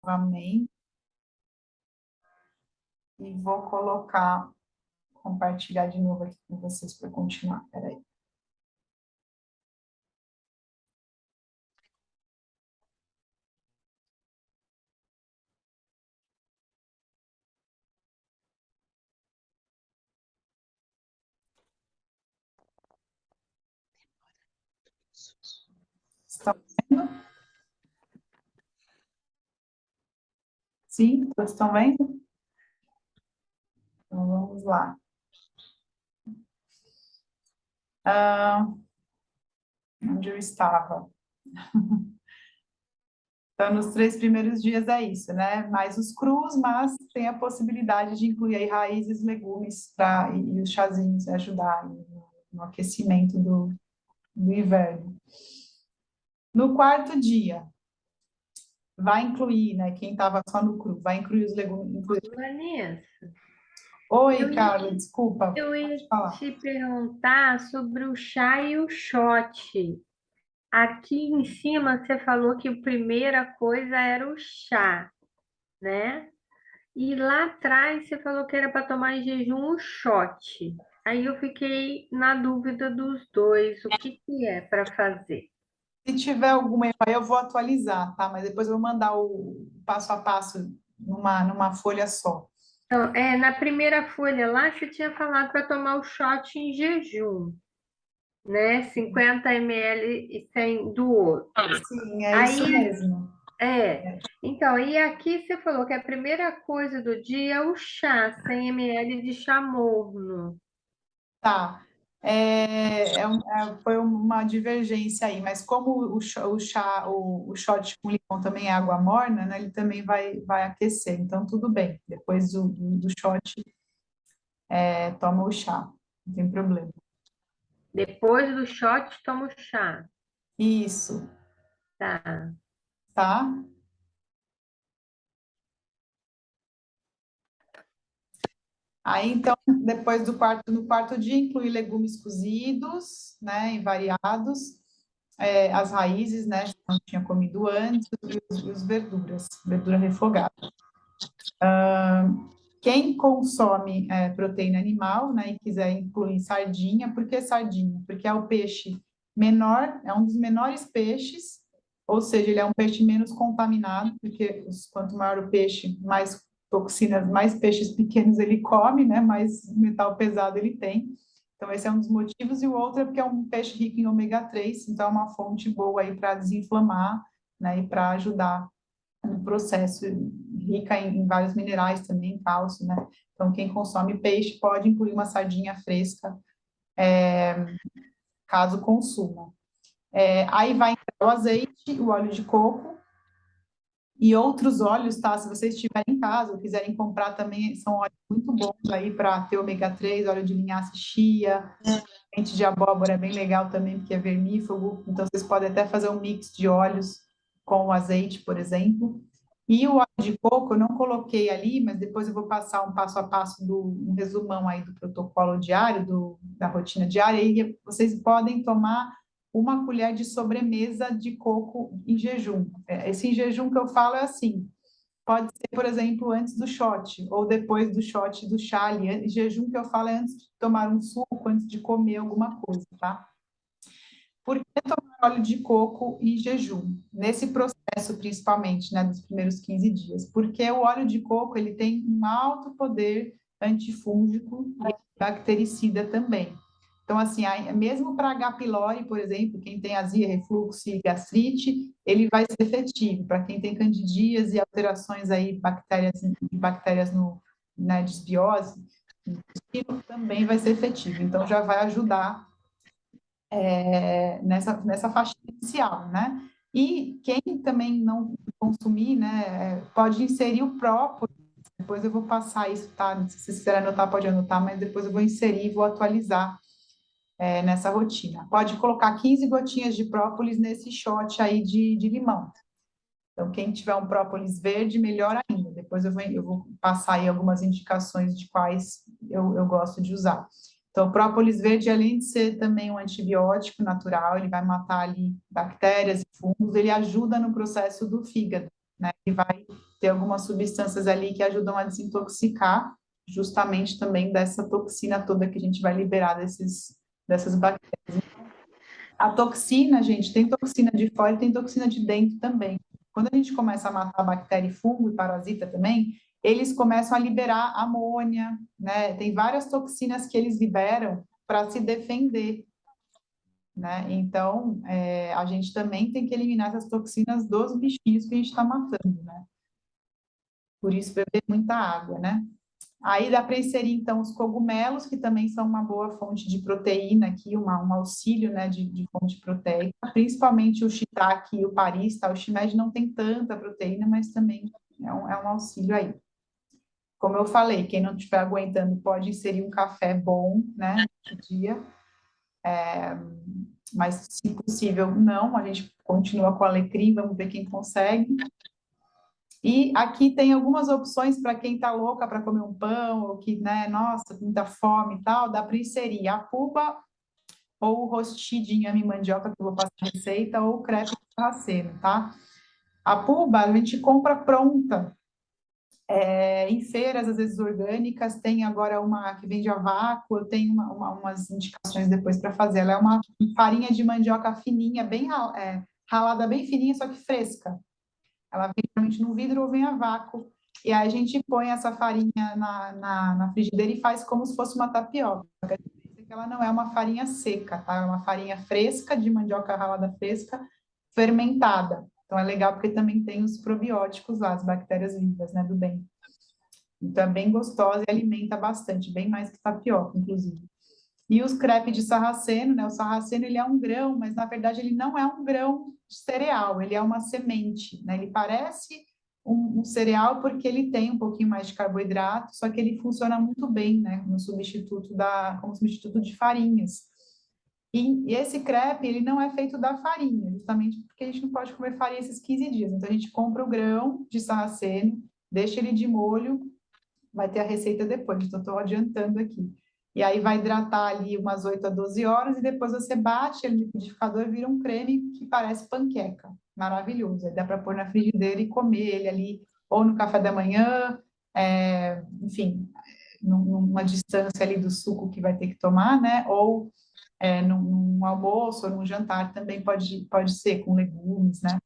novamente. E vou compartilhar de novo aqui com vocês para continuar. Peraí. Estão vendo? Sim, todos estão vendo? Então, vamos lá. Onde eu estava? Então, nos 3 primeiros dias é isso, né? Mais os crus, mas tem a possibilidade de incluir aí raízes, legumes e os chazinhos ajudar no aquecimento do inverno. No quarto dia, vai incluir, né? Quem estava só no cru, vai incluir os legumes. Vanessa, Oi, Carla, desculpa. eu ia Pode falar. te perguntar sobre o chá e o shot. Aqui em cima você falou que a primeira coisa era o chá, né? E lá atrás você falou que era para tomar em jejum o shot. Aí eu fiquei na dúvida dos dois. O que que é para fazer? Se tiver alguma erro aí, eu vou atualizar, tá? Mas depois eu vou mandar o passo a passo numa folha só. Então, na primeira folha lá, você tinha falado para tomar o shot em jejum, né? 50 ml e 100 do outro. Sim, é isso Aí, mesmo. então, e aqui você falou que a primeira coisa do dia é o chá, 100 ml de chá morno. Tá. Foi uma divergência aí, mas como o shot com limão também é água morna, né? Ele também vai aquecer, então tudo bem. Depois do shot, toma o chá, não tem problema. Depois do shot, toma o chá. Isso, Tá. tá? Aí, então, depois no quarto dia, inclui legumes cozidos, né, e variados, as raízes, né, que não tinha comido antes, e os verdura refogada. Quem consome proteína animal, né, e quiser incluir sardinha, por que sardinha? Porque é o peixe menor, é um dos menores peixes, ou seja, ele é um peixe menos contaminado, porque quanto maior o peixe, mais toxinas, mais peixes pequenos ele come, né, mais metal pesado ele tem. Então, esse é um dos motivos, e o outro é porque é um peixe rico em ômega 3, então é uma fonte boa aí para desinflamar, né, e para ajudar no processo, rica em vários minerais também, cálcio, né? Então, quem consome peixe pode incluir uma sardinha fresca, caso consuma. Aí vai entrar o azeite, o óleo de coco e outros óleos, tá? Se vocês tiverem em casa ou quiserem comprar também, são óleos muito bons aí para ter ômega 3, óleo de linhaça chia, semente de abóbora é bem legal também, porque é vermífugo, então vocês podem até fazer um mix de óleos com o azeite, por exemplo. E o óleo de coco eu não coloquei ali, mas depois eu vou passar um passo a passo um resumão aí do protocolo diário, da rotina diária, e vocês podem tomar 1 colher de sobremesa de coco em jejum. Esse em jejum que eu falo é assim, pode ser, por exemplo, antes do shot, ou depois do shot do chá ali. Em jejum que eu falo é antes de tomar um suco, antes de comer alguma coisa, tá? Por que tomar óleo de coco em jejum? Nesse processo, principalmente, né, dos primeiros 15 dias. Porque o óleo de coco, ele tem um alto poder antifúngico e bactericida também. Então, assim, mesmo para H. pylori, por exemplo, quem tem azia, refluxo e gastrite, ele vai ser efetivo. Para quem tem candidíase e alterações aí, bactérias no, né, disbiose, também vai ser efetivo. Então, já vai ajudar nessa faixa inicial, né? E quem também não consumir, né, pode inserir o própolis. Depois eu vou passar isso, tá? Se vocês quiserem anotar, pode anotar, mas depois eu vou inserir e vou atualizar nessa rotina. Pode colocar 15 gotinhas de própolis nesse shot aí de limão. Então, quem tiver um própolis verde, melhor ainda. Depois eu vou passar aí algumas indicações de quais eu gosto de usar. Então, o própolis verde, além de ser também um antibiótico natural, ele vai matar ali bactérias e fungos, ele ajuda no processo do fígado, né? Ele vai tem algumas substâncias ali que ajudam a desintoxicar, justamente também dessa toxina toda que a gente vai liberar dessas bactérias. A toxina, gente, tem toxina de fora e tem toxina de dentro também. Quando a gente começa a matar bactéria, fungo e parasita também, eles começam a liberar amônia, né? Tem várias toxinas que eles liberam para se defender, né? Então, a gente também tem que eliminar essas toxinas dos bichinhos que a gente está matando, né? Por isso, beber muita água, né? Aí dá para inserir, então, os cogumelos, que também são uma boa fonte de proteína aqui, um auxílio, né, de fonte proteica, principalmente o shiitake e o parista. O shimeji não tem tanta proteína, mas também é um auxílio aí. Como eu falei, quem não estiver aguentando pode inserir um café bom, né, no dia, mas se possível, não, a gente continua com alecrim, vamos ver quem consegue. E aqui tem algumas opções para quem está louca para comer um pão, ou que, né, nossa, muita fome e tal, dá para inserir a puba ou o rosti de inhame e mandioca, que eu vou passar a receita, ou o crepe sarraceno, tá? A puba a gente compra pronta, em feiras, às vezes orgânicas, tem agora uma que vende a vácuo, eu tenho umas indicações depois para fazer. Ela é uma farinha de mandioca fininha, bem ralada, bem fininha, só que fresca. Ela vem geralmente no vidro ou vem a vácuo. E aí a gente põe essa farinha na frigideira e faz como se fosse uma tapioca. A diferença é que ela não é uma farinha seca, tá? É uma farinha fresca, de mandioca ralada fresca, fermentada. Então é legal porque também tem os probióticos lá, as bactérias vivas, né, do bem. Então é bem gostosa e alimenta bastante, bem mais que tapioca, inclusive. E os crepes de sarraceno, né? O sarraceno, ele é um grão, mas na verdade ele não é um grão de cereal, ele é uma semente, né? Ele parece um cereal porque ele tem um pouquinho mais de carboidrato, só que ele funciona muito bem, né? Como substituto de farinhas. E esse crepe, ele não é feito da farinha, justamente porque a gente não pode comer farinha esses 15 dias. Então a gente compra o grão de sarraceno, deixa ele de molho, vai ter a receita depois, então estou adiantando aqui. E aí vai hidratar ali umas 8 a 12 horas e depois você bate ele no liquidificador e vira um creme que parece panqueca. Maravilhoso. Aí dá para pôr na frigideira e comer ele ali, ou no café da manhã, enfim, numa distância ali do suco que vai ter que tomar, né? Ou num almoço ou num jantar também pode ser com legumes, né?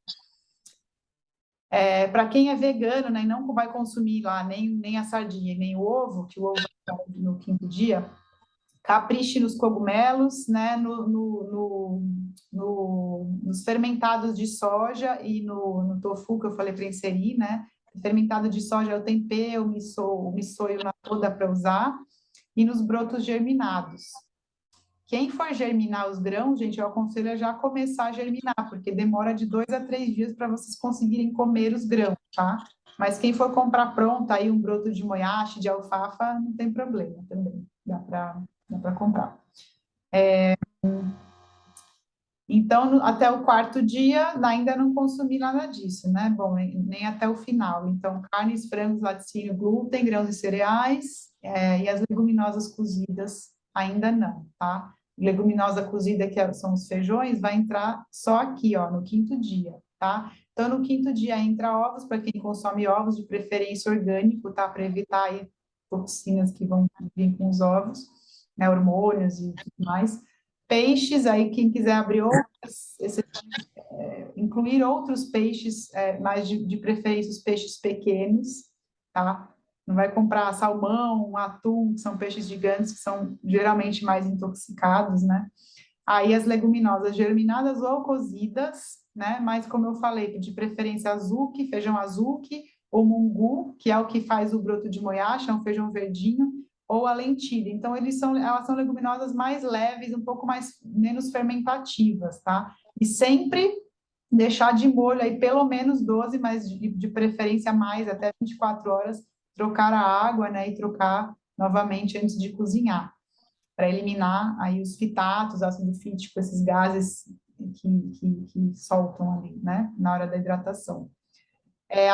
Para quem é vegano, né, e não vai consumir lá nem a sardinha, nem o ovo, que o ovo vai no quinto dia, capriche nos cogumelos, né, nos fermentados de soja e no tofu, que eu falei para inserir, né, fermentado de soja é o tempê, o miso e o natto dá para usar, e nos brotos germinados. Quem for germinar os grãos, gente, eu aconselho a já começar a germinar, porque demora de 2 a 3 dias para vocês conseguirem comer os grãos, tá? Mas quem for comprar pronto, aí um broto de moyashi, de alfafa, não tem problema também, dá para comprar. Então, até o quarto dia, ainda não consumi nada disso, né? Bom, nem até o final. Então, carnes, frangos, laticínio, glúten, grãos e cereais, e as leguminosas cozidas, ainda não, tá? Leguminosa cozida, que são os feijões, vai entrar só aqui, ó, no quinto dia, tá? Então, no quinto dia entra ovos, para quem consome ovos, de preferência orgânico, tá? Para evitar aí toxinas que vão vir com os ovos, né? Hormônios e tudo mais. Peixes, aí quem quiser abrir outros, incluir outros peixes, mais de preferência os peixes pequenos, tá? Não vai comprar salmão, atum, que são peixes gigantes, que são geralmente mais intoxicados, né? Aí as leguminosas germinadas ou cozidas, né? Mas como eu falei, de preferência azuki, feijão azuki, ou mungu, que é o que faz o broto de moyashi, é um feijão verdinho, ou a lentilha. Então, elas são leguminosas mais leves, um pouco menos fermentativas, tá? E sempre deixar de molho aí pelo menos 12, mas de preferência mais, até 24 horas, trocar a água, né? E trocar novamente antes de cozinhar, para eliminar aí os fitatos, ácido fítico, esses gases que soltam ali, né? Na hora da hidratação.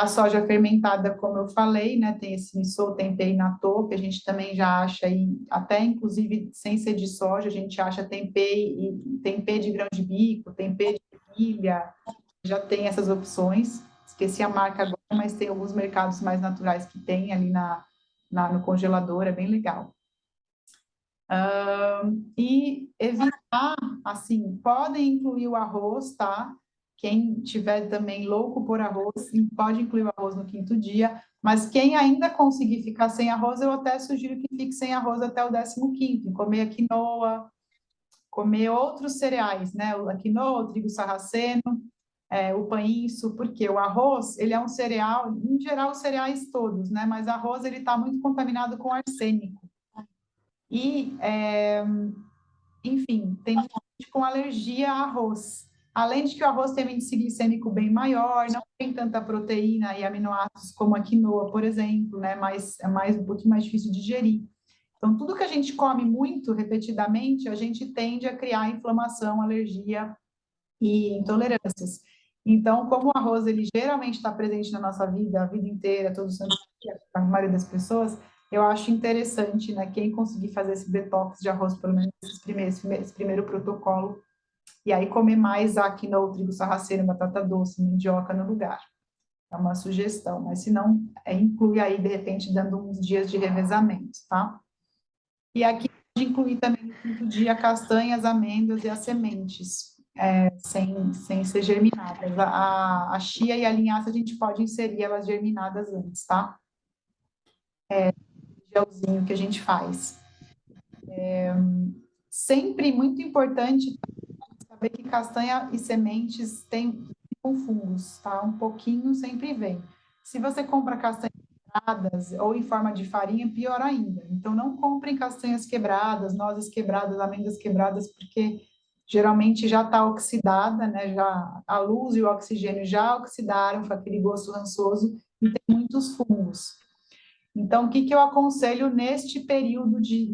A soja fermentada, como eu falei, né, tem esse miso, tempê e natto, que a gente também já acha aí, até inclusive sem ser de soja, a gente acha tempê de grão de bico, tempê de ervilha, já tem essas opções. esqueci a marca agora, mas tem alguns mercados mais naturais que tem ali no congelador, é bem legal. E evitar, assim, podem incluir o arroz, tá? Quem tiver também louco por arroz, pode incluir o arroz no quinto dia, mas quem ainda conseguir ficar sem arroz, eu até sugiro que fique sem arroz até o 15º, comer a quinoa, comer outros cereais, né? A quinoa, o trigo sarraceno, o painço, porque o arroz, ele é um cereal, em geral os cereais todos, né? Mas arroz, ele está muito contaminado com arsênico. E, enfim, tem muita gente com alergia a arroz. Além de que o arroz tem um índice glicêmico bem maior, não tem tanta proteína e aminoácidos como a quinoa, por exemplo, né? Mas é um pouquinho mais difícil de digerir. Então, tudo que a gente come muito, repetidamente, a gente tende a criar inflamação, alergia e intolerâncias. Então, como o arroz, ele geralmente está presente na nossa vida, a vida inteira, todos os anos, a maioria das pessoas, eu acho interessante, né, quem conseguir fazer esse detox de arroz, pelo menos esse primeiro protocolo, e aí comer mais a quinoa, trigo sarraceno, batata doce, mandioca no lugar. É uma sugestão, mas se não, inclui aí, de repente, dando uns dias de revezamento, tá? E aqui pode incluir também no quinto dia castanhas, amêndoas e as sementes, sem ser germinadas. A chia e a linhaça a gente pode inserir elas germinadas antes, tá? Gelzinho que a gente faz. Sempre muito importante saber que castanha e sementes têm com fungos, tá? Um pouquinho sempre vem. Se você compra castanhas quebradas ou em forma de farinha, pior ainda. Então, não comprem castanhas quebradas, nozes quebradas, amêndoas quebradas, porque geralmente já está oxidada, né? Já a luz e o oxigênio já oxidaram, com aquele gosto rançoso e tem muitos fungos. Então, o que eu aconselho neste período de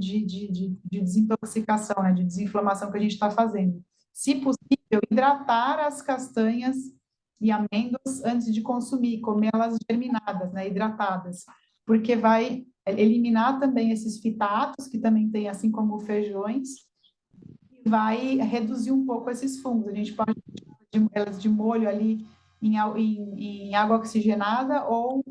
desintoxicação, né, de desinflamação que a gente está fazendo? Se possível, hidratar as castanhas e amêndoas antes de consumir, comer elas germinadas, né, hidratadas, porque vai eliminar também esses fitatos, que também tem, assim como feijões, e vai reduzir um pouco esses fungos. A gente pode elas de molho ali em água oxigenada ou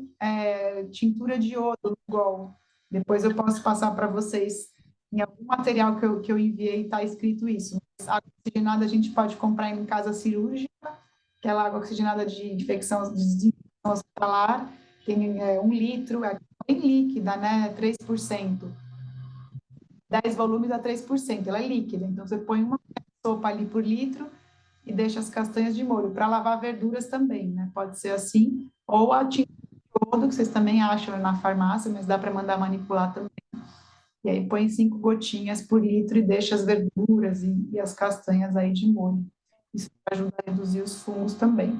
tintura de iodo, igual. Depois eu posso passar para vocês em algum material que eu enviei, está escrito isso. Mas água oxigenada a gente pode comprar em casa cirúrgica, aquela água oxigenada de infecção, de desinfecção hospitalar, tem 1 litro, é bem líquida, né? 3%. 10 volumes a 3%, ela é líquida. Então, você põe uma sopa ali por litro e deixa as castanhas de molho. Para lavar verduras também, né? Pode ser assim. Ou a tinta de iodo, que vocês também acham na farmácia, mas dá para mandar manipular também. E aí põe 5 gotinhas por litro e deixa as verduras e as castanhas aí de molho. Isso ajuda a reduzir os fungos também.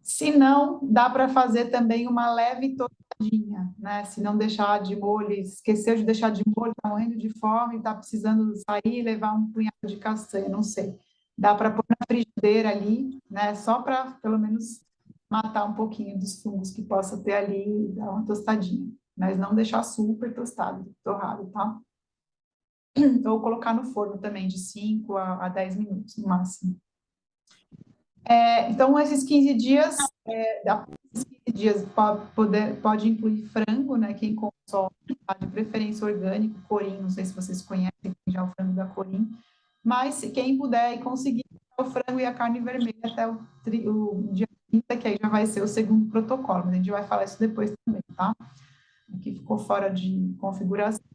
Se não, dá para fazer também uma leve tostadinha, né? Se não deixar de molho, esqueceu de deixar de molho, está morrendo de fome, está precisando sair e levar um punhado de castanha, não sei. Dá para pôr na frigideira ali, né? Só para, pelo menos, matar um pouquinho dos fungos que possa ter ali e dar uma tostadinha. Mas não deixar super tostado, torrado, tá? Ou colocar no forno também, de 5 a 10 minutos, no máximo. Então, esses 15 dias, pode incluir frango, né? Quem consome, tá? De preferência orgânico, corim, não sei se vocês conhecem já o frango da corim, mas se quem puder e conseguir o frango e a carne vermelha até o dia 30, que aí já vai ser o segundo protocolo, mas a gente vai falar isso depois também, tá? Aqui ficou fora de configuração.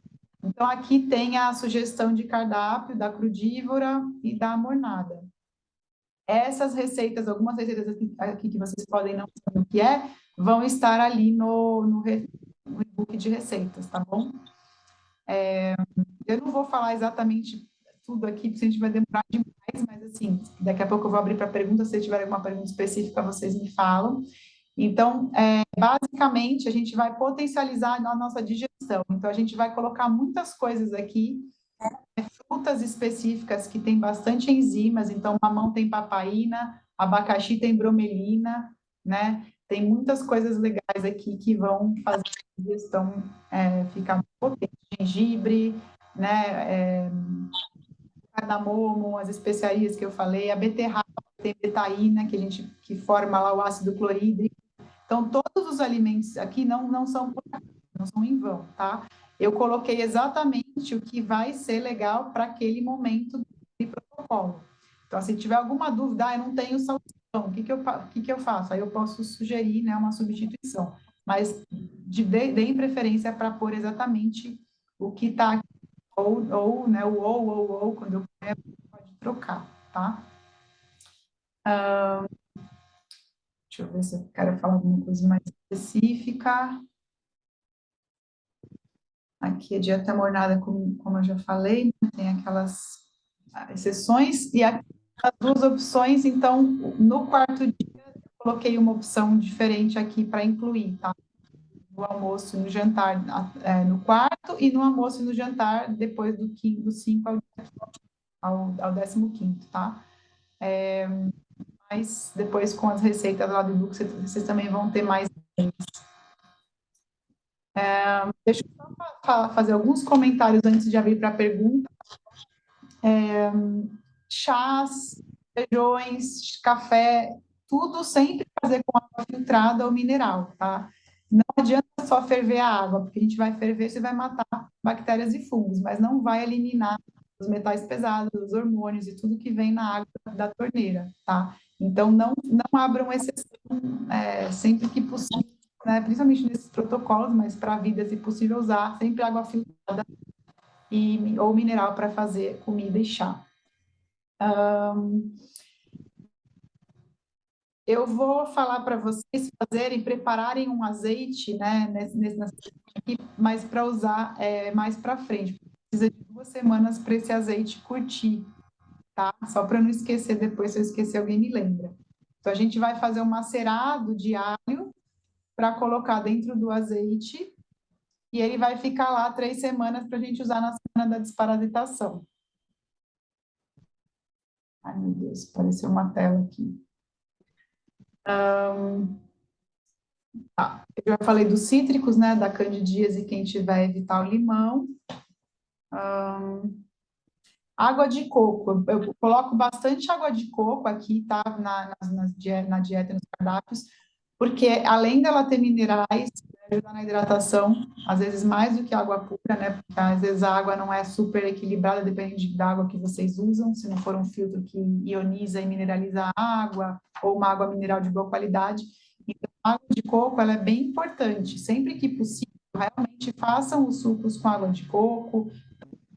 Então, aqui tem a sugestão de cardápio da crudívora e da mornada. Essas receitas, algumas receitas aqui que vocês podem não saber o que vão estar ali no e-book de receitas, tá bom? Eu não vou falar exatamente tudo aqui, porque a gente vai demorar demais, mas assim, daqui a pouco eu vou abrir para perguntas, se tiver alguma pergunta específica, vocês me falam. Então, basicamente, a gente vai potencializar a nossa digestão. Então, a gente vai colocar muitas coisas aqui, frutas específicas que tem bastante enzimas, então mamão tem papaína, abacaxi tem bromelina, né? Tem muitas coisas legais aqui que vão fazer a digestão ficar mais potente. Gengibre, né? Cardamomo, as especiarias que eu falei, a beterraba tem betaína, que forma lá o ácido clorídrico. Então, todos os alimentos aqui não são em vão, tá? Eu coloquei exatamente o que vai ser legal para aquele momento de protocolo. Então, se tiver alguma dúvida, eu não tenho solução, o que eu faço? Aí eu posso sugerir, né, uma substituição. Mas deem preferência para pôr exatamente o que está aqui, né, ou, quando eu puder, pode trocar, tá? Deixa eu ver se eu quero falar alguma coisa mais específica. Aqui é dieta mornada, como eu já falei, né? Tem aquelas exceções, e aqui as duas opções, então, no quarto dia, eu coloquei uma opção diferente aqui para incluir, tá? No almoço e no jantar no quarto, e no almoço e no jantar depois do 5 ao 15º, tá? Mas depois com as receitas lá do e-book, vocês também vão ter mais. Deixa eu só fazer alguns comentários antes de abrir para a pergunta. Chás, feijões, café, tudo sempre fazer com água filtrada ou mineral, tá? Não adianta só ferver a água, porque a gente vai ferver, você vai matar bactérias e fungos, mas não vai eliminar os metais pesados, os hormônios e tudo que vem na água da torneira, tá? Então, não abram exceção sempre que possível, né? Principalmente nesses protocolos, mas para a vida, se possível, usar sempre água filtrada ou mineral para fazer comida e chá. Eu vou falar para vocês prepararem um azeite, né, aqui, mas para usar mais para frente. Precisa de 2 semanas para esse azeite curtir, tá? Só para não esquecer depois, se eu esquecer, alguém me lembra. Então, a gente vai fazer um macerado de alho para colocar dentro do azeite e ele vai ficar lá 3 semanas para a gente usar na semana da desparasitação. Ai, meu Deus, apareceu uma tela aqui. Eu já falei dos cítricos, né, da candidíase, quem tiver, evitar o limão. Água de coco, eu coloco bastante água de coco aqui, tá, na dieta, nos cardápios, porque além dela ter minerais, ajuda na hidratação, às vezes mais do que água pura, né, porque às vezes a água não é super equilibrada, depende da água que vocês usam, se não for um filtro que ioniza e mineraliza a água, ou uma água mineral de boa qualidade. Então, a água de coco, ela é bem importante, sempre que possível, realmente façam os sucos com água de coco,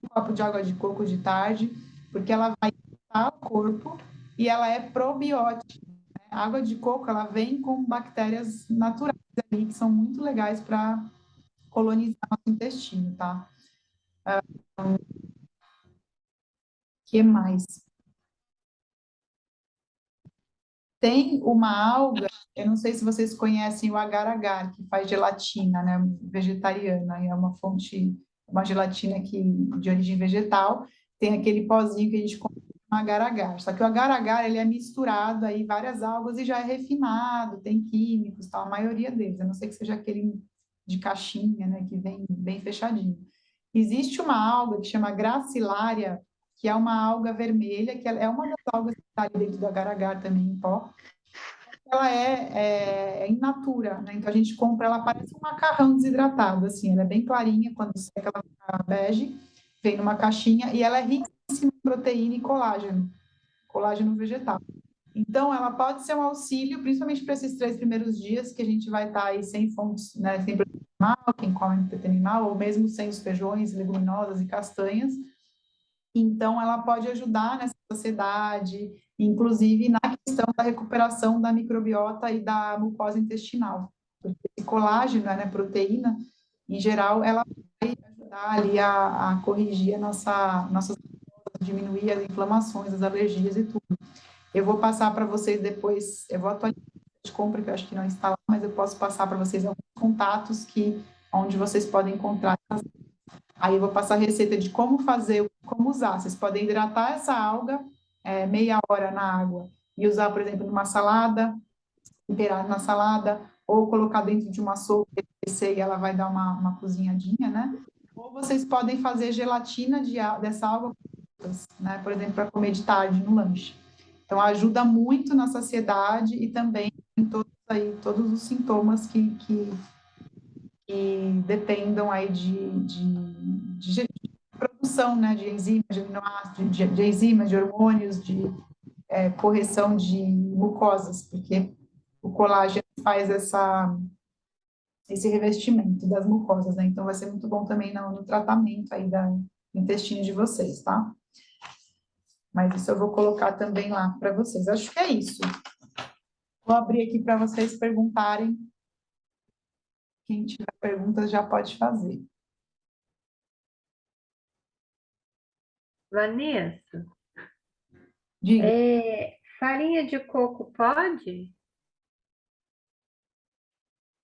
um copo de água de coco de tarde, porque ela vai hidratar o corpo e ela é probiótica. Né? A água de coco, ela vem com bactérias naturais ali, que são muito legais para colonizar nosso intestino, tá? Que mais? Tem uma alga, eu não sei se vocês conhecem o agar-agar, que faz gelatina, né, vegetariana, é uma fonte, uma gelatina de origem vegetal, tem aquele pozinho que a gente compra no agar-agar, só que o agar-agar, ele é misturado aí várias algas e já é refinado, tem químicos, tal, a maioria deles, a não ser que seja aquele de caixinha, né, que vem bem fechadinho. Existe uma alga que chama Gracilaria, que é uma alga vermelha, que é uma das algas que está dentro do agar-agar também em pó. Ela é in natura, né? Então a gente compra, ela parece um macarrão desidratado, assim, ela é bem clarinha, quando seca ela fica bege, vem numa caixinha, e ela é riquíssima em proteína e colágeno vegetal. Então, ela pode ser um auxílio, principalmente para esses 3 primeiros dias, que a gente vai estar aí sem fontes, né, sem proteína animal, quem come proteína animal, ou mesmo sem os feijões, leguminosas e castanhas. Então, ela pode ajudar nessa sociedade, inclusive na questão da recuperação da microbiota e da mucosa intestinal. Porque esse colágeno, né, proteína, em geral, ela vai ajudar ali a corrigir nossas diminuir as inflamações, as alergias e tudo. Eu vou passar para vocês depois, eu vou atualizar de compra, que eu acho que não está lá, mas eu posso passar para vocês alguns contatos onde vocês podem encontrar. Aí eu vou passar a receita de como fazer, como usar. Vocês podem hidratar essa alga meia hora na água e usar, por exemplo, numa salada, temperar na salada, ou colocar dentro de uma sopa e ela vai dar uma cozinhadinha, né? Ou vocês podem fazer gelatina dessa alga, né? Por exemplo, para comer de tarde no lanche. Então, ajuda muito na saciedade e também em todos os sintomas que dependam aí de produção, né, de enzimas, de aminoácidos, de enzimas, de hormônios, de correção de mucosas, porque o colágeno faz esse revestimento das mucosas, né? Então vai ser muito bom também no tratamento aí do intestino de vocês, tá? Mas isso eu vou colocar também lá para vocês. Acho que é isso. Vou abrir aqui para vocês perguntarem. Quem tiver perguntas já pode fazer. Vanessa, Diga. farinha de coco pode?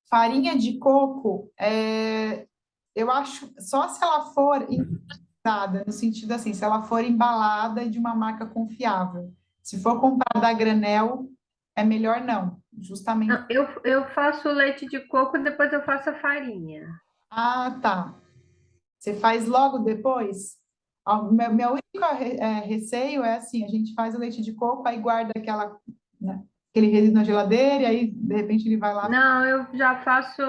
Farinha de coco, eu acho, só se ela for embalada, no sentido assim, se ela for embalada de uma marca confiável. Se for comprada a granel, é melhor não, justamente. Não, eu faço leite de coco e depois eu faço a farinha. Ah, tá. Você faz logo depois? Meu único receio é assim, a gente faz o leite de coco, aí guarda né, aquele resíduo na geladeira, e aí, de repente, ele vai lá Não, eu já faço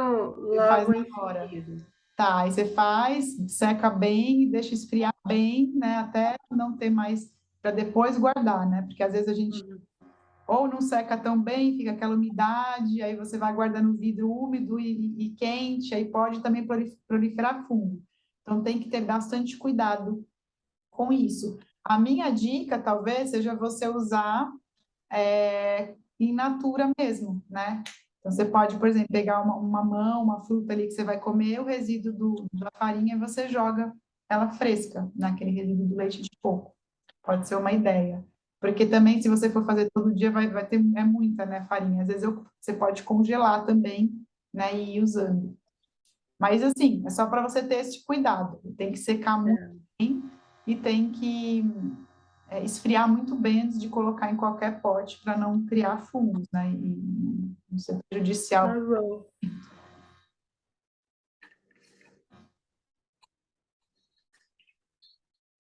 e faz logo na em hora. seguida. Tá, aí você faz, seca bem, deixa esfriar bem, né? Até não ter mais para depois guardar, né? Porque às vezes a gente Uhum. ou não seca tão bem, fica aquela umidade, aí você vai guardando o vidro úmido e quente, aí pode também proliferar fungo. Então tem que ter bastante cuidado com isso. A minha dica, talvez, seja você usar in natura mesmo, né? Então, você pode, por exemplo, pegar uma mão, uma fruta ali que você vai comer, o resíduo da farinha, e você joga ela fresca naquele resíduo do leite de coco. Pode ser uma ideia. Porque também, se você for fazer todo dia, vai ter muita, né, farinha. Às vezes você pode congelar também, né, e ir usando. Mas, assim, é só para você ter esse cuidado. Tem que secar muito Tá, bem e tem que esfriar muito bem antes de colocar em qualquer pote para não criar fungos, né? E não ser prejudicial. tá bom.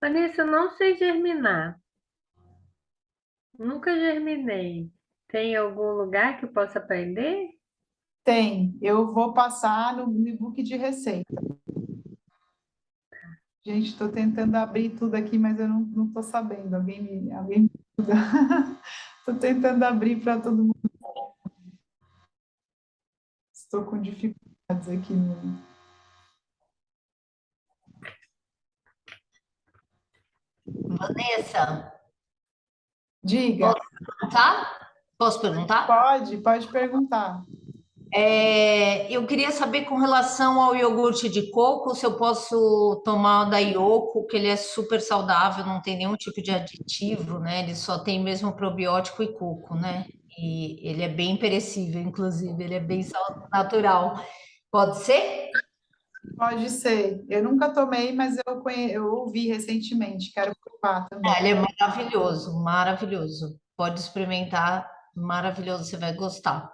Vanessa, eu não sei germinar. Nunca germinei. Tem algum lugar que eu possa aprender? Tem, eu vou passar no e-book de receita. Gente, estou tentando abrir tudo aqui, mas eu não estou sabendo. Alguém me ajuda. Estou tentando abrir para todo mundo. Estou com dificuldades aqui. Vanessa, Diga, posso perguntar? Posso perguntar? pode perguntar. Eu queria saber com relação ao iogurte de coco, se eu posso tomar o da Ioco, que ele é super saudável, não tem nenhum tipo de aditivo, né? Ele só tem mesmo probiótico e coco, né? E ele é bem perecível, inclusive, ele é bem natural. Pode ser? Pode ser. Eu nunca tomei, mas eu ouvi recentemente. Quero provar também. Ele é maravilhoso, maravilhoso. Pode experimentar, maravilhoso, você vai gostar.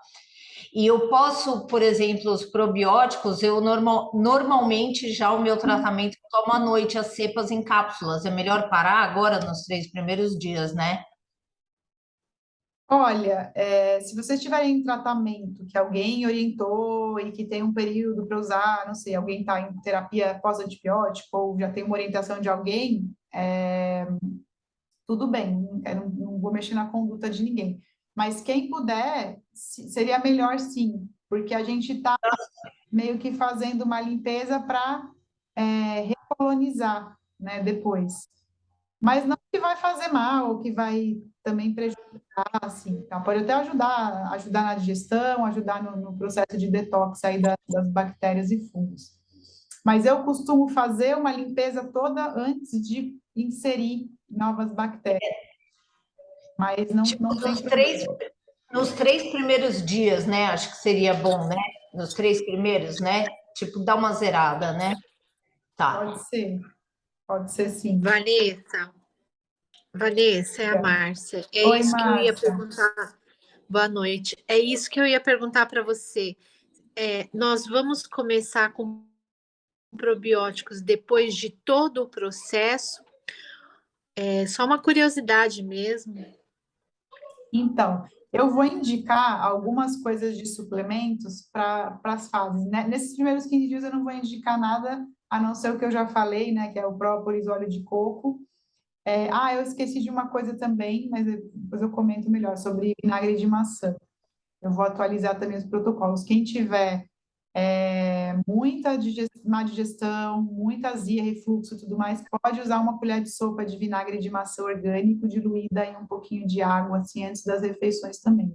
E eu posso, por exemplo, os probióticos, normalmente já o meu tratamento eu tomo à noite as cepas em cápsulas. É melhor parar agora nos 3 primeiros dias, né? Olha, se vocês tiverem em tratamento que alguém orientou e que tem um período para usar, não sei, alguém está em terapia pós-antibiótico ou já tem uma orientação de alguém, tudo bem, eu não vou mexer na conduta de ninguém. Mas quem puder, seria melhor sim, porque a gente está meio que fazendo uma limpeza para recolonizar, né, depois. Mas não que vai fazer mal, ou que vai também prejudicar, assim, tá? Pode até ajudar na digestão, ajudar no processo de detox aí das bactérias e fungos. Mas eu costumo fazer uma limpeza toda antes de inserir novas bactérias, mas não Tipo, tem problema. nos 3 primeiros dias, né? Acho que seria bom, né? Nos 3 primeiros, né? Tipo, dar uma zerada, né? Tá. Pode ser sim. Vanessa, Vanessa, é a Márcia. É Oi, isso que eu ia Márcia. perguntar. Boa noite. É isso que eu ia perguntar para você. Nós vamos começar com probióticos depois de todo o processo? É só uma curiosidade mesmo. Então, eu vou indicar algumas coisas de suplementos para as fases, né? Nesses primeiros 15 dias eu não vou indicar nada, a não ser o que eu já falei, né? Que é o própolis, óleo de coco. Eu esqueci de uma coisa também, mas depois eu comento melhor sobre vinagre de maçã. Eu vou atualizar também os protocolos. Quem tiver muita má digestão, muita azia, refluxo e tudo mais, pode usar uma colher de sopa de vinagre de maçã orgânico diluída em um pouquinho de água, assim, antes das refeições também.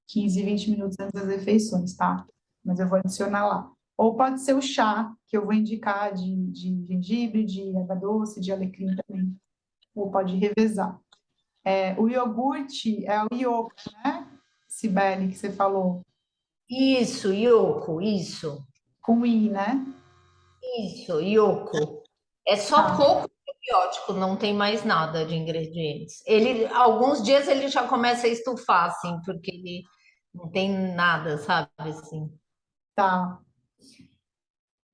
15, 20 minutos antes das refeições, tá? Mas eu vou adicionar lá. Ou pode ser o chá, que eu vou indicar de gengibre, de erva doce, de alecrim também. Ou pode revezar. O iogurte é o ioco, né? Cibele, que você falou, Isso, Yoko, isso. com I, né? Isso, Yoko. É só Tá. coco probiótico, não tem mais nada de ingredientes. Ele, alguns dias ele já começa a estufar, assim, porque ele não tem nada, sabe, assim. Tá.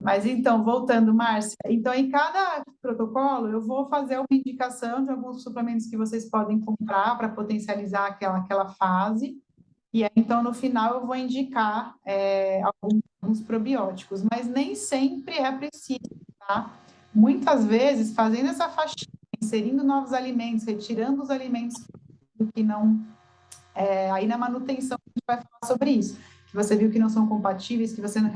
Mas então, voltando, Márcia, então em cada protocolo eu vou fazer uma indicação de alguns suplementos que vocês podem comprar para potencializar aquela fase, e aí, então no final eu vou indicar alguns probióticos, mas nem sempre é preciso, tá? Muitas vezes, fazendo essa faxina, inserindo novos alimentos, retirando os alimentos que não aí na manutenção a gente vai falar sobre isso, que você viu que não são compatíveis, que você não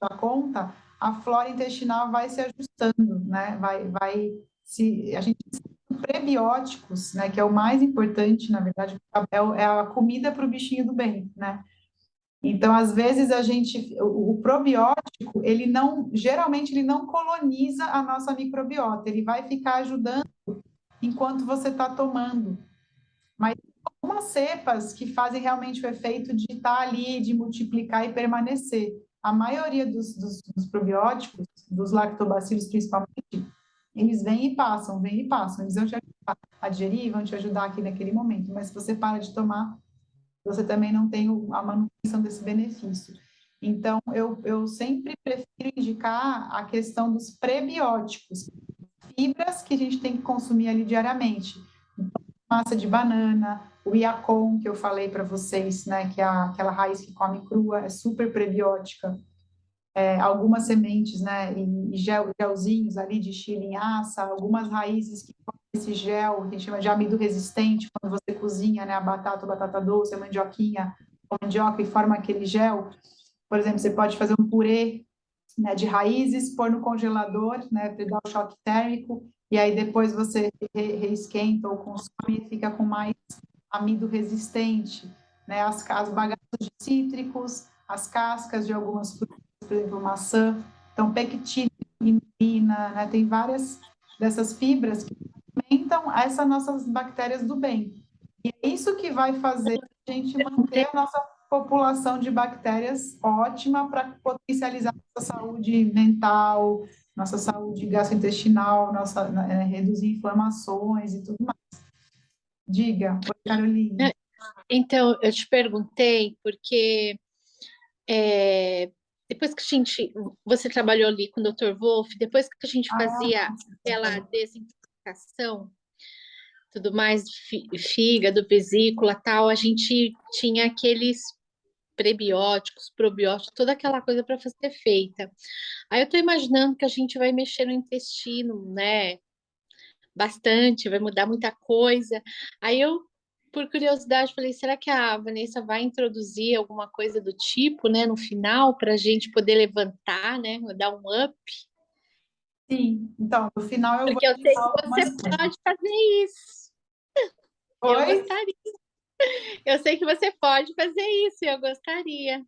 dá conta, a flora intestinal vai se ajustando, né? A gente prebióticos, né? Que é o mais importante, na verdade, é a comida para o bichinho do bem, né? Então, às vezes o probiótico, ele não, geralmente ele não coloniza a nossa microbiota, ele vai ficar ajudando enquanto você está tomando. Mas algumas cepas que fazem realmente o efeito de estar ali, de multiplicar e permanecer. A maioria dos probióticos, dos lactobacilos principalmente, eles vêm e passam. Eles vão te ajudar a digerir, vão te ajudar aqui naquele momento. Mas se você para de tomar, você também não tem a manutenção desse benefício. Então, eu sempre prefiro indicar a questão dos prebióticos, fibras que a gente tem que consumir ali diariamente. Massa de banana, o iacon, que eu falei para vocês, né, que é aquela raiz que come crua, é super prebiótica. Algumas sementes, né, e gelzinhos ali de chia e linhaça, algumas raízes que formam esse gel, que a gente chama de amido resistente, quando você cozinha, né, a batata doce, a mandioquinha, a mandioca e forma aquele gel. Por exemplo, você pode fazer um purê, né, de raízes, pôr no congelador, né, para dar o choque térmico, e aí depois você reesquenta ou consome e fica com mais amido resistente, né, as bagaças de cítricos, as cascas de algumas frutas, por exemplo, maçã, então pectina, inulina, né, tem várias dessas fibras que alimentam essas nossas bactérias do bem. E é isso que vai fazer a gente manter a nossa população de bactérias ótima para potencializar nossa saúde mental, nossa saúde gastrointestinal, reduzir inflamações e tudo mais. Diga, oi, Caroline. Então, eu te perguntei porque é, depois que você trabalhou ali com o Dr. Wolff, depois que a gente fazia aquela desintoxicação, tudo mais, fígado, vesícula, tal, a gente tinha aqueles prebióticos, probióticos, toda aquela coisa para ser feita. Aí eu estou imaginando que a gente vai mexer no intestino, né? Bastante, vai mudar muita coisa. Aí eu, por curiosidade, falei, será que a Vanessa vai introduzir alguma coisa do tipo, né, no final, para a gente poder levantar, né, dar um up? Sim, então, no final eu vou Porque eu sei indicar que você algumas coisas. pode fazer isso. E eu Oi? gostaria. Eu sei que você pode fazer isso, e eu gostaria.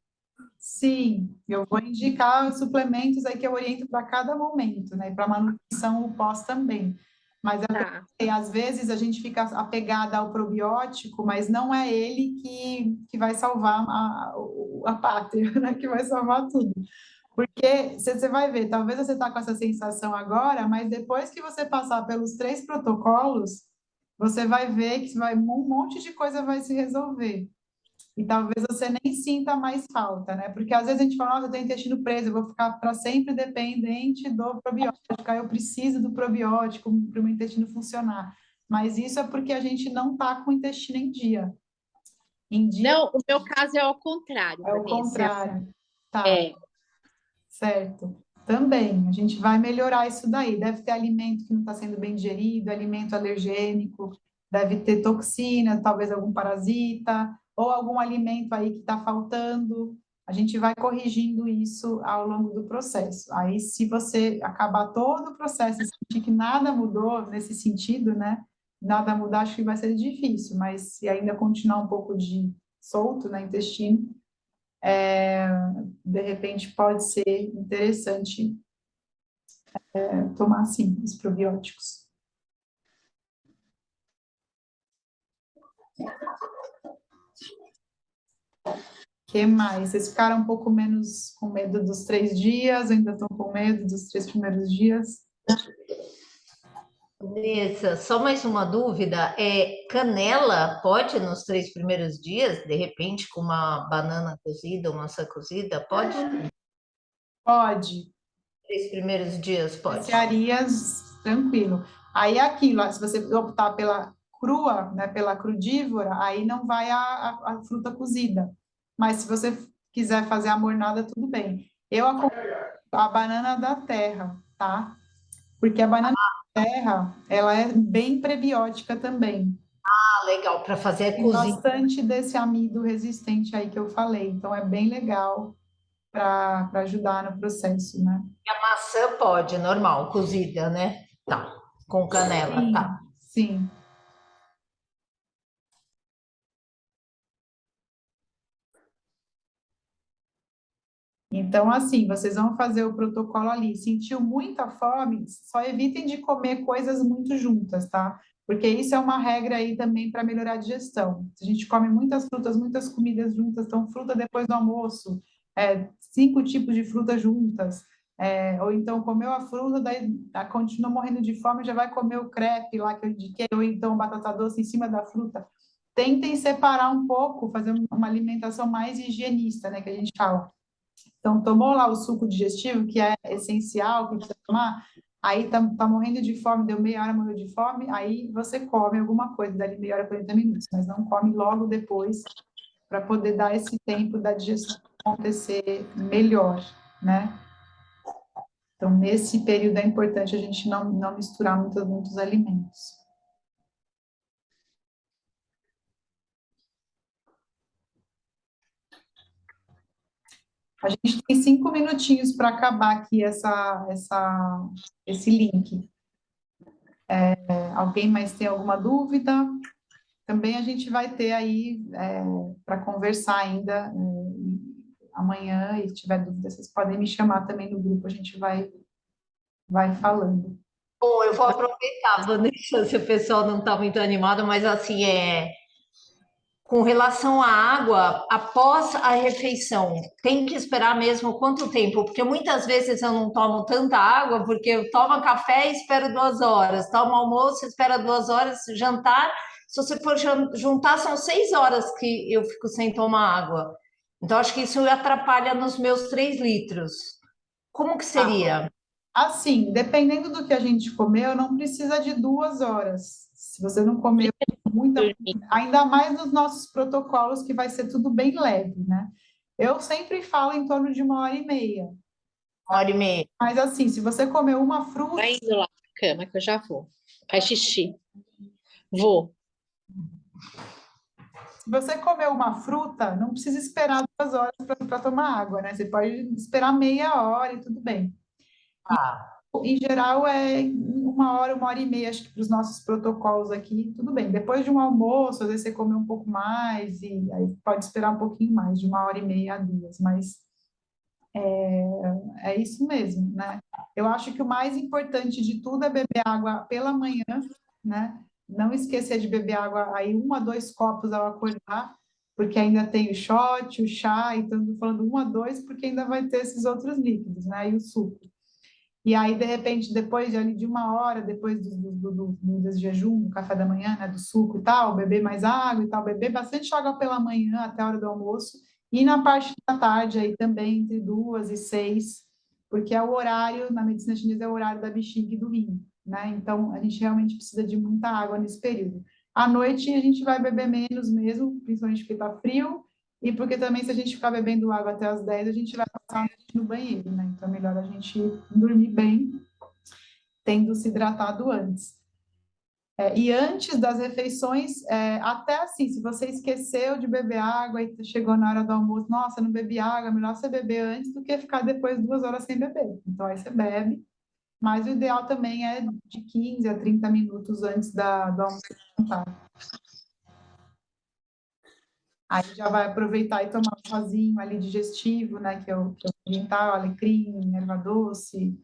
Sim, eu vou indicar os suplementos aí que eu oriento para cada momento, né? Para manutenção o pós também. Mas Tá. às vezes a gente fica apegada ao probiótico, mas não é ele que vai salvar a pátria, né? Que vai salvar tudo. Porque você vai ver, talvez você está com essa sensação agora, mas depois que você passar pelos 3 protocolos, você vai ver que um monte de coisa vai se resolver. E talvez você nem sinta mais falta, né? Porque às vezes a gente fala, nossa, eu tenho intestino preso, eu vou ficar para sempre dependente do probiótico, aí eu preciso do probiótico para o meu intestino funcionar. Mas isso é porque a gente não está com o intestino em dia. Em dia Não, o meu caso é ao contrário, é o Vanessa. contrário. Tá, É, certo. Também, a gente vai melhorar isso daí. Deve ter alimento que não está sendo bem digerido, alimento alergênico, deve ter toxina, talvez algum parasita, ou algum alimento aí que está faltando. A gente vai corrigindo isso ao longo do processo. Aí, se você acabar todo o processo e sentir que nada mudou nesse sentido, né? Nada mudar, acho que vai ser difícil, mas se ainda continuar um pouco de solto no intestino, de repente pode ser interessante tomar, sim, os probióticos. O que mais? Vocês ficaram um pouco menos com medo dos 3 dias, ainda estão com medo dos 3 primeiros dias? Vanessa, só mais uma dúvida. Canela pode nos 3 primeiros dias, de repente, com uma banana cozida, uma maçã cozida? Pode? Pode. 3 primeiros dias pode. Especiarias, tranquilo. Aí é aquilo, ó, se você optar pela crua, né, pela crudívora, aí não vai a fruta cozida. Mas se você quiser fazer a mornada, tudo bem. Eu aconselho a banana da terra, tá? Porque a banana da terra, ela é bem prebiótica também. Ah, legal, para fazer a Tem cozinha. bastante desse amido resistente aí que eu falei. Então, é bem legal para ajudar no processo, né? A maçã pode, normal, cozida, né? Tá, com canela, Sim, tá. sim. Então, assim, vocês vão fazer o protocolo ali. Sentiu muita fome? Só evitem de comer coisas muito juntas, tá? Porque isso é uma regra aí também para melhorar a digestão. Se a gente come muitas frutas, muitas comidas juntas, então fruta depois do almoço, 5 tipos de fruta juntas, ou então comeu a fruta, daí continua morrendo de fome, já vai comer o crepe lá que eu indiquei, ou então batata doce em cima da fruta. Tentem separar um pouco, fazer uma alimentação mais higienista, né, que a gente fala. Então, tomou lá o suco digestivo, que é essencial, que precisa tomar, aí tá morrendo de fome, deu meia hora, morreu de fome, aí você come alguma coisa, dali meia hora, 40 minutos, mas não come logo depois, para poder dar esse tempo da digestão acontecer melhor, né? Então, nesse período é importante a gente não misturar muitos alimentos. A gente tem 5 minutinhos para acabar aqui esse link. Alguém mais tem alguma dúvida? Também a gente vai ter aí para conversar ainda amanhã, e se tiver dúvida, vocês podem me chamar também no grupo, a gente vai falando. Bom, eu vou aproveitar, Vanessa, se o pessoal não está muito animado, mas assim, com relação à água, após a refeição, tem que esperar mesmo quanto tempo? Porque muitas vezes eu não tomo tanta água, porque eu tomo café e espero 2 horas, tomo almoço, espero 2 horas, jantar, se você for juntar, são 6 horas que eu fico sem tomar água. Então, acho que isso atrapalha nos meus 3 litros. Como que seria? Assim, dependendo do que a gente comeu, não precisa de 2 horas. Se você não comeu muita, ainda mais nos nossos protocolos, que vai ser tudo bem leve, né? Eu sempre falo em torno de 1 hora e meia. 1 hora e meia. Mas assim, se você comer uma fruta, vai indo lá na cama que eu já vou. Faz xixi. Vou. se você comer uma fruta, não precisa esperar 2 horas para tomar água, né? Você pode esperar meia hora e tudo bem. Ah, Em geral, é 1 hora, 1 hora e meia, acho que para os nossos protocolos aqui, tudo bem. Depois de um almoço, às vezes você come um pouco mais, e aí pode esperar um pouquinho mais, de 1 hora e meia a 2, mas é isso mesmo, né? Eu acho que o mais importante de tudo é beber água pela manhã, né? Não esquecer de beber água aí 1 a 2 copos ao acordar, porque ainda tem o shot, o chá, então estou falando 1 a 2, porque ainda vai ter esses outros líquidos, né? E o suco. E aí, de repente, depois de, ali, de 1 hora, depois do jejum, do café da manhã, né, do suco e tal, beber mais água e tal, beber bastante água pela manhã até a hora do almoço, e na parte da tarde aí também, entre 2 e 6, porque é o horário, na medicina chinesa, é o horário da bexiga e do rim, né? Então, a gente realmente precisa de muita água nesse período. À noite a gente vai beber menos mesmo, principalmente porque está frio, e porque também se a gente ficar bebendo água até as 10, a gente vai passar a noite no banheiro, né? Então é melhor a gente dormir bem, tendo se hidratado antes. E antes das refeições, até assim, se você esqueceu de beber água e chegou na hora do almoço, nossa, não bebi água, é melhor você beber antes do que ficar depois 2 horas sem beber. Então aí você bebe, mas o ideal também é de 15 a 30 minutos antes do almoço e jantar. Aí já vai aproveitar e tomar um chazinho ali digestivo, né, que é o oriental, alecrim, erva doce,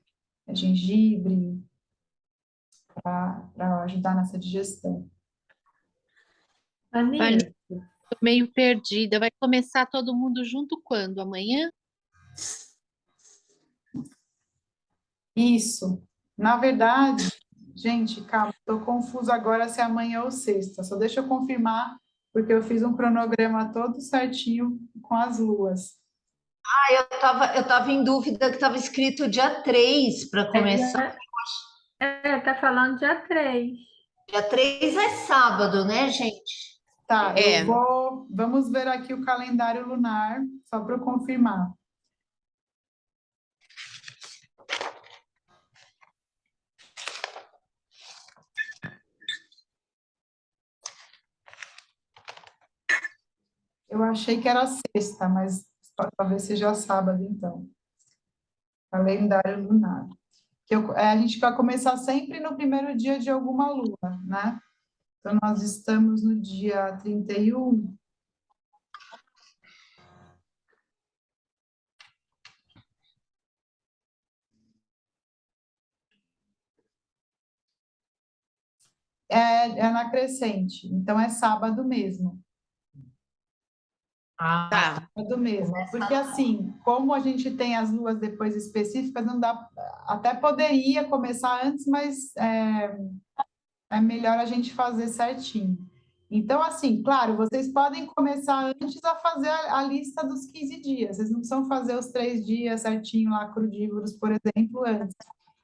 gengibre, para ajudar nessa digestão. Vanessa, Tô meio perdida. Vai começar todo mundo junto quando? Amanhã? Isso. Na verdade, gente, calma, estou confusa agora se é amanhã ou sexta. Só deixa eu confirmar, porque eu fiz um cronograma todo certinho com as luas. Eu tava em dúvida que estava escrito dia 3 para começar. tá falando dia 3. Dia 3 é sábado, né, gente? Tá, É. vamos ver aqui o calendário lunar, só para eu confirmar. Eu achei que era sexta, mas talvez seja sábado, então. Calendário lunar. A gente vai começar sempre no primeiro dia de alguma lua, né? Então, nós estamos no dia 31. É na crescente, então é sábado mesmo. Ah, Sábado mesmo. Porque assim, como a gente tem as luas depois específicas, não dá. Até poderia começar antes, mas é melhor a gente fazer certinho. Então, assim, claro, vocês podem começar antes a fazer a lista dos 15 dias. Vocês não precisam fazer os 3 dias certinho lá, crudívoros, por exemplo, antes.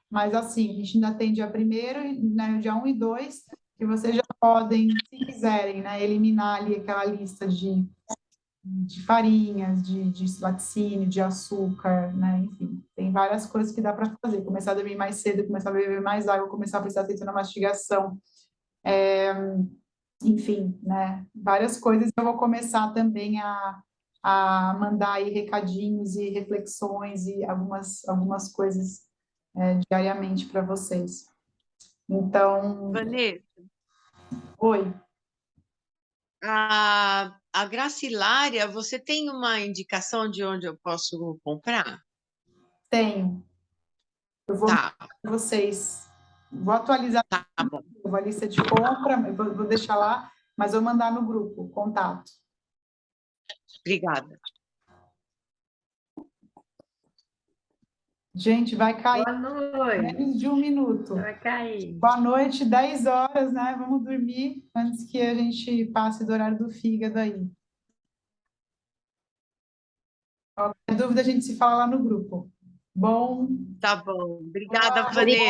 Mas, assim, a gente ainda tem dia 1º, né, dia 1 e 2, que vocês já podem, se quiserem, né, eliminar ali aquela lista de farinhas, de laticínio, de açúcar, né, enfim. Tem várias coisas que dá para fazer. Começar a dormir mais cedo, começar a beber mais água, começar a prestar atenção na mastigação. Enfim, né, várias coisas. Eu vou começar também a mandar aí recadinhos e reflexões e algumas coisas diariamente para vocês. Então, Vanessa, oi, a Gracilária, você tem uma indicação de onde eu posso comprar? tenho. Eu vou Tá, para vocês. Vou atualizar tá bom. a lista de compra, vou deixar lá, mas vou mandar no grupo, o contato. Obrigada. Gente, vai cair Boa noite. menos de 1 minuto. Vai cair. Boa noite, 10 horas, né? Vamos dormir antes que a gente passe do horário do fígado aí. Qualquer dúvida, a gente se fala lá no grupo. Bom, Tá bom. Obrigada, boa Vanessa.